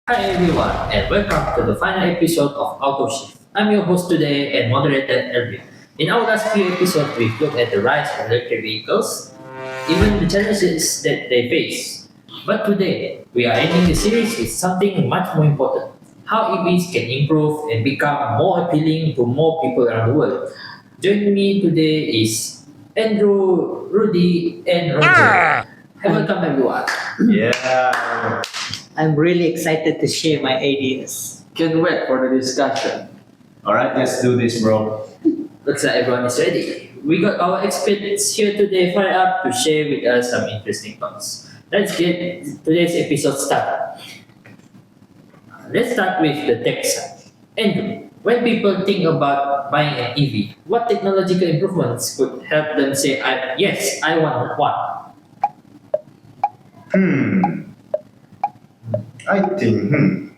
Hi everyone, and welcome to the final episode of Auto Shift. I'm your host today and moderator Elvin. In our last few episodes, we've looked at the rise of electric vehicles, even the challenges that they face. But today, we are ending the series with something much more important: how EVs can improve and become more appealing to more people around the world. Joining me today is Andrew, Rudy, and Roger. Hey, welcome everyone. Yeah, I'm really excited to share my ideas. can't wait for the discussion. All right, let's do this, bro. Looks like everyone is ready. We got our experts here today fired up to share with us some interesting thoughts. Let's get today's episode started. Let's start with the tech side. Andrew, when people think about buying an EV, what technological improvements could help them say, yes, I want one? Hmm, I think,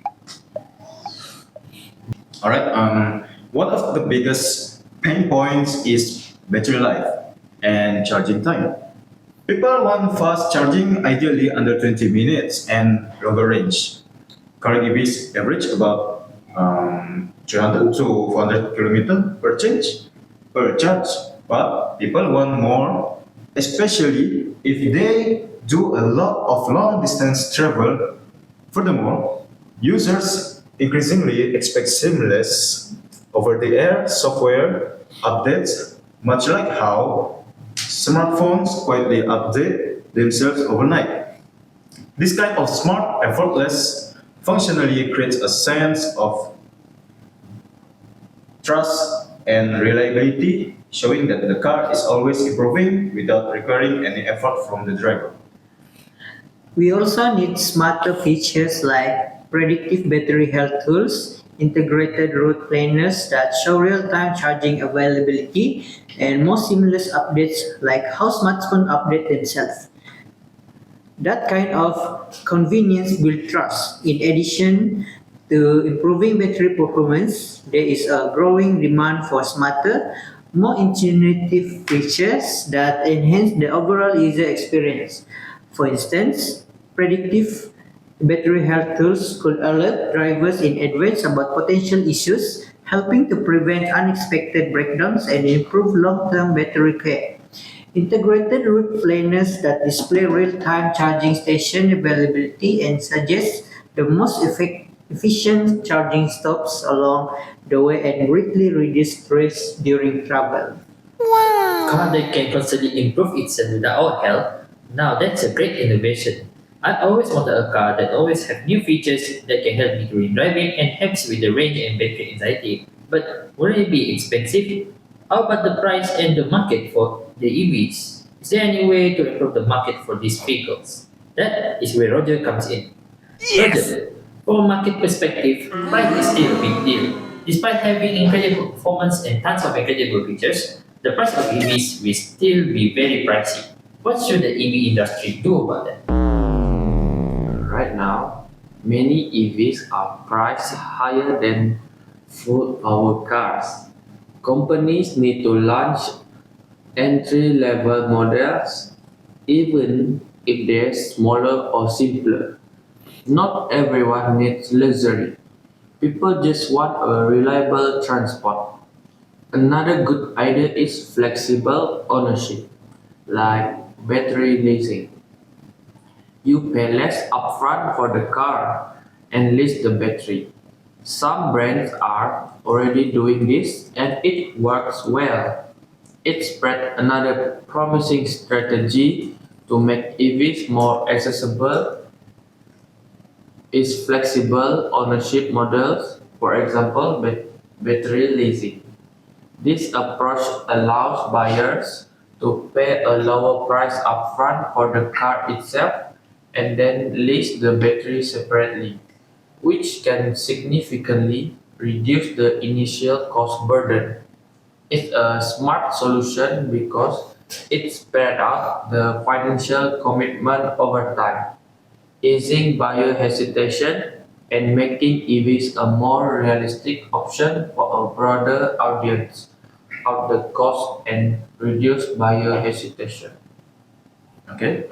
all right. One of the biggest pain points is battery life and charging time. People want fast charging, ideally under 20 minutes and longer range. Current EVs average about 300 to 400 kilometers per charge, but people want more, especially if they do a lot of long distance travel. Furthermore, users increasingly expect seamless over-the-air software updates, much like how smartphones quietly update themselves overnight. This kind of smart, effortless functionally creates a sense of trust and reliability, showing that the car is always improving without requiring any effort from the driver. We also need smarter features like predictive battery health tools, integrated route planners that show real-time charging availability, and more seamless updates like how smartphones update themselves. That kind of convenience builds trust. In addition to improving battery performance, there is a growing demand for smarter, more intuitive features that enhance the overall user experience. For instance, predictive battery health tools could alert drivers in advance about potential issues, helping to prevent unexpected breakdowns and improve long-term battery care. Integrated route planners that display real-time charging station availability and suggest the most efficient charging stops along the way and greatly reduce stress during travel. Car that can constantly improve itself without help. Now that's a great innovation. I always wanted a car that always have new features that can help me during driving and helps with the range and battery anxiety. But wouldn't it be expensive? How about the price and the market for the EVs? Is there any way to improve the market for these vehicles? That is where Roger comes in. Roger, from a market perspective, price is still a big deal. Despite having incredible performance and tons of incredible features, the price of EVs will still be very pricey. What should the EV industry do about that? Right now, many EVs are priced higher than full power cars. Companies need to launch entry level models, even if they're smaller or simpler. Not everyone needs luxury. People just want a reliable transport. Another good idea is flexible ownership, like battery leasing. You pay less upfront for the car and lease the battery. Some brands are already doing this and it works well. It's spread another promising strategy to make EVs more accessible is flexible ownership models, for example, battery leasing. This approach allows buyers to pay a lower price upfront for the car itself and then lease the battery separately, which can significantly reduce the initial cost burden. It's a smart solution because it spreads out the financial commitment over time, easing buyer hesitation and making EVs a more realistic option for a broader audience of the cost and reduce buyer hesitation. Okay.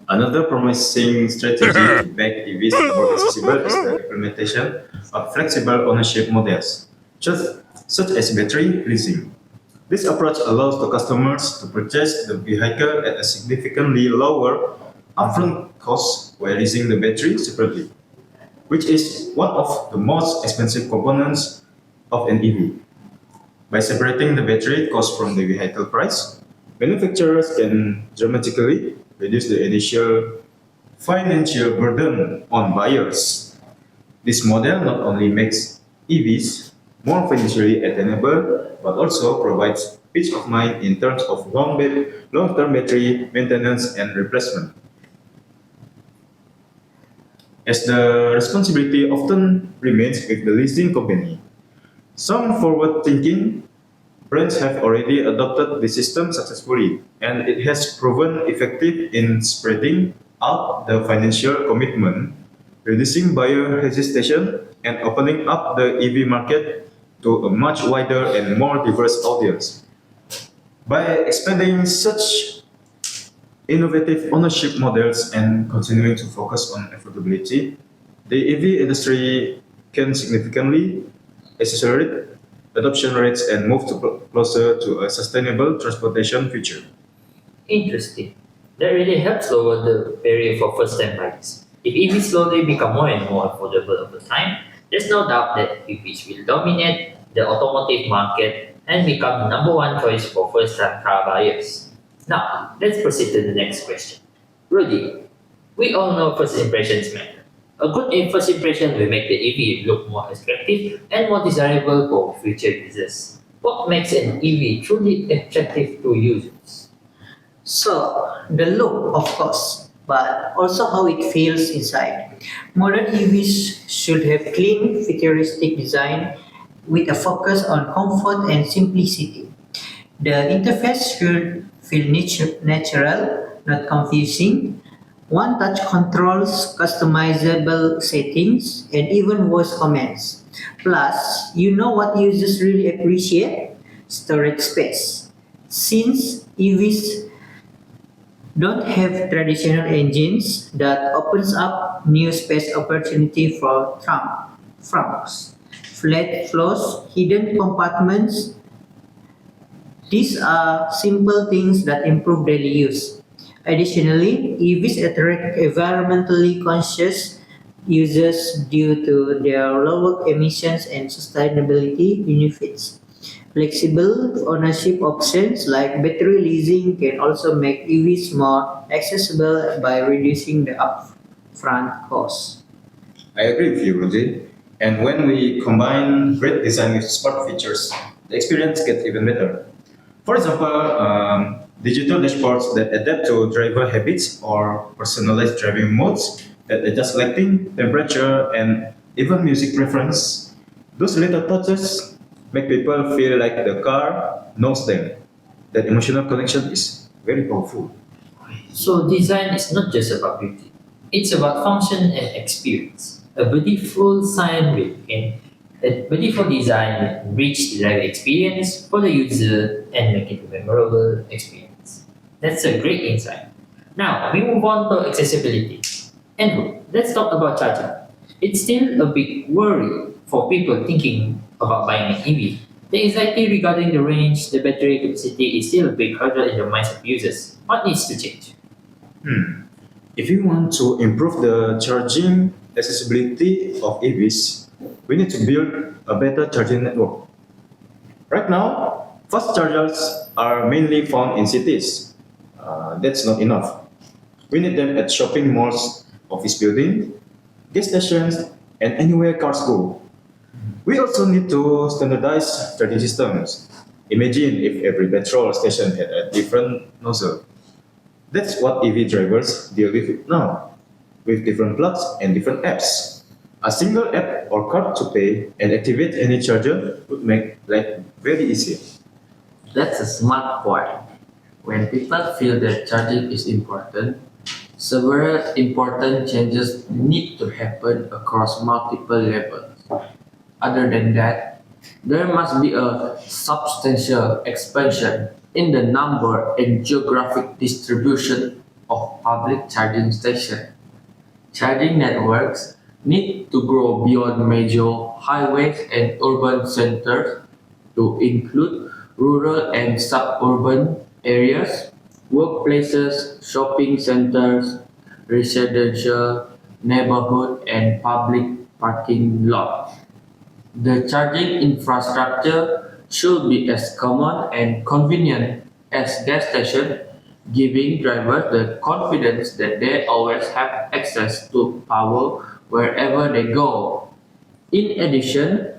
Another promising strategy to make EVs more accessible is the implementation of flexible ownership models, such as battery leasing. This approach allows the customers to purchase the vehicle at a significantly lower upfront cost while leasing the battery separately, which is one of the most expensive components of an EV. By separating the battery cost from the vehicle price, manufacturers can dramatically reduce the initial financial burden on buyers. This model not only makes EVs more financially attainable, but also provides peace of mind in terms of long-term battery maintenance and replacement. As the responsibility often remains with the leasing company, some forward-thinking brands have already adopted the system successfully, and it has proven effective in spreading out the financial commitment, reducing buyer hesitation, and opening up the EV market to a much wider and more diverse audience. By expanding such innovative ownership models and continuing to focus on affordability, the EV industry can significantly accelerate adoption rates and move closer to a sustainable transportation future. Interesting. That really helps lower the barrier for first-time buyers. If EVs slowly become more and more affordable over time, there's no doubt that EVs will dominate the automotive market and become the number one choice for first-time car buyers. Now, let's proceed to the next question. Rudy, we all know first impressions matter. A good first impression will make the EV look more attractive and more desirable for future users. What makes an EV truly attractive to users? So, the look, of course, but also how it feels inside. Modern EVs should have clean, futuristic design with a focus on comfort and simplicity. The interface should feel natural, not confusing. One touch controls, customizable settings, and even voice commands. Plus, you know what users really appreciate? Storage space. Since EVs don't have traditional engines, that opens up new space opportunity for trunks, flat floors, hidden compartments. These are simple things that improve daily use. Additionally, EVs attract environmentally conscious users due to their lower emissions and sustainability benefits. Flexible ownership options like battery leasing can also make EVs more accessible by reducing the upfront costs. I agree with you, Roger. And when we combine great design with smart features, the experience gets even better. For example, digital dashboards that adapt to driver habits or personalized driving modes that adjust lighting, temperature, and even music preference. Those little touches make people feel like the car knows them. That emotional connection is very powerful. So design is not just about beauty. It's about function and experience. A beautiful design will enrich the driving experience for the user and make it a memorable experience. That's a great insight. Now we move on to accessibility. Andrew, let's talk about charging. It's still a big worry for people thinking about buying an EV. The anxiety regarding the range, the battery capacity is still a big hurdle in the minds of users. What needs to change? Hmm. If we want to improve the charging accessibility of EVs, we need to build a better charging network. Right now, fast chargers are mainly found in cities. That's not enough. We need them at shopping malls, office buildings, gas stations, and anywhere cars go. We also need to standardize charging systems. Imagine if every petrol station had a different nozzle. That's what EV drivers deal with now, with different plugs and different apps. A single app or card to pay and activate any charger would make life very easy. That's a smart point. When people feel that charging is important, several important changes need to happen across multiple levels. Other than that, there must be a substantial expansion in the number and geographic distribution of public charging stations. Charging networks need to grow beyond major highways and urban centers to include rural and suburban areas, workplaces, shopping centers, residential neighborhood, and public parking lots. The charging infrastructure should be as common and convenient as gas stations, giving drivers the confidence that they always have access to power wherever they go. In addition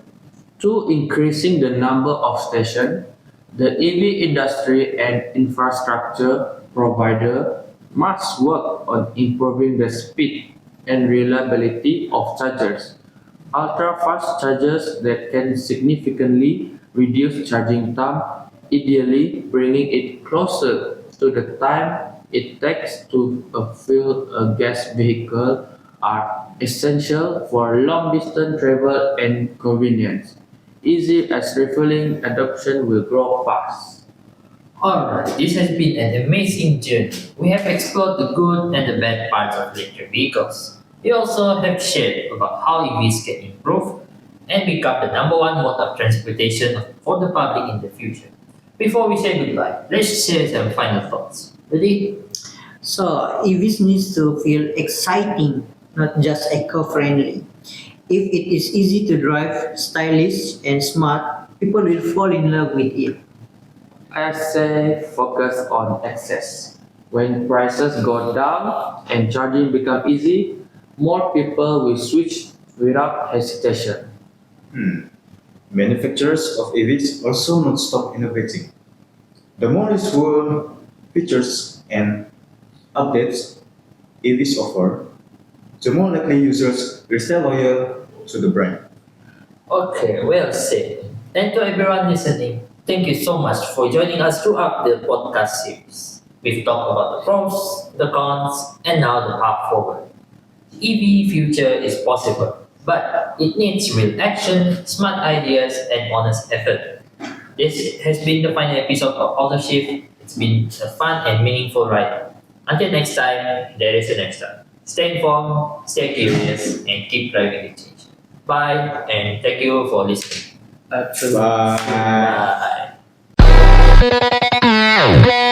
to increasing the number of stations, the EV industry and infrastructure provider must work on improving the speed and reliability of chargers. Ultra-fast chargers that can significantly reduce charging time, ideally bringing it closer to the time it takes to fuel a gas vehicle, are essential for long-distance travel and convenience. Easy as refueling adoption will grow fast. Alright, this has been an amazing journey. We have explored the good and the bad parts of electric vehicles. We also have shared about how EVs can improve and become the number one mode of transportation for the public in the future. Before we say goodbye, let's share some final thoughts. Ready? So EVs needs to feel exciting, not just eco-friendly. If it is easy to drive, stylish, and smart, people will fall in love with it. I say focus on access. When prices go down and charging become easy, more people will switch without hesitation. Manufacturers of EVs also not stop innovating. The more useful features and updates EVs offer, the more likely users will stay loyal to the brand. Okay, well said. And to everyone listening, thank you so much for joining us throughout the podcast series. We've talked about the pros, the cons, and now the path forward. EV future is possible, but it needs real action, smart ideas, and honest effort. This has been the final episode of Auto Shift. It's been a fun and meaningful ride. Until next time, there is a next time. Stay informed, stay curious, and keep driving the change. Bye, and thank you for listening. Absolutely. Bye. Bye.